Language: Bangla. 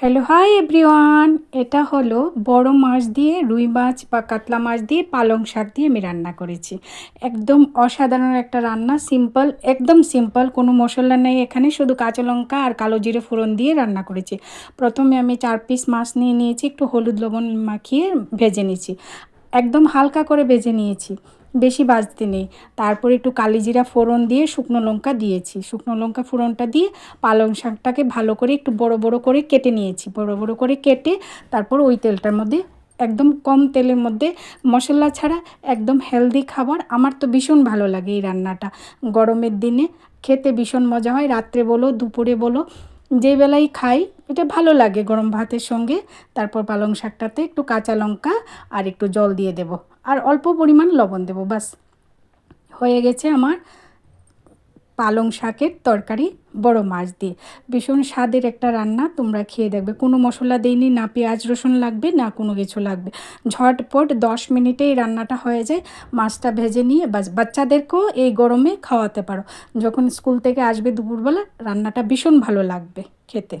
হ্যালো হাই এভরিওয়ান, এটা হলো বড় মাছ দিয়ে রুই মাছ বা কাতলা মাছ দিয়ে পালং শাক দিয়ে আমি রান্না করেছি। একদম অসাধারণ একটা রান্না, সিম্পল, একদম সিম্পল, কোনো মশলা নেই এখানে, শুধু কাঁচা লঙ্কা আর কালো জিরে ফোড়ন দিয়ে রান্না করেছি। প্রথমে আমি 4 পিস মাছ নিয়ে নিয়েছি, একটু হলুদ লবণ মাখিয়ে ভেজে নিয়েছি, একদম হালকা করে ভেজে নিয়েছি, বেশি ভাজতে নেই। তারপর একটু কালিজিরা ফোড়ন দিয়ে শুকনো লঙ্কা দিয়েছি, শুকনো লঙ্কা ফোড়নটা দিয়ে পালং শাকটাকে ভালো করে একটু বড় বড় করে কেটে নিয়েছি, বড় বড় করে কেটে তারপর ওই তেলটার মধ্যে, একদম কম তেলের মধ্যে, মশলা ছাড়া, একদম হেলদি খাবার। আমার তো ভীষণ ভালো লাগে এই রান্নাটা, গরমের দিনে খেতে ভীষণ মজা হয়, রাত্রে বলো দুপুরে বলো যেই বেলাই খাই এটা ভালো লাগে গরম ভাতের সঙ্গে। তারপর পালং শাকটাতে একটু কাঁচা লঙ্কা আর একটু জল দিয়ে দেব, আর অল্প পরিমাণ লবণ দেব, বাস হয়ে গেছে আমার পালং শাকের তরকারি বড় মাছ দিয়ে। ভীষণ স্বাদের একটা রান্না, তোমরা খেয়ে দেখবে। কোনো মশলা দেইনি, না পেঁয়াজ রসুন লাগবে, না কোনো কিছু লাগবে, ঝটপট 10 মিনিটে এই রান্নাটা হয়ে যায়। মাছটা ভেজে নিয়ে বাস, বাচ্চাদেরকেও এই গরমে খাওয়াতে পারো, যখন স্কুল থেকে আসবে দুপুরবেলা রান্নাটা ভীষণ ভালো লাগবে খেতে।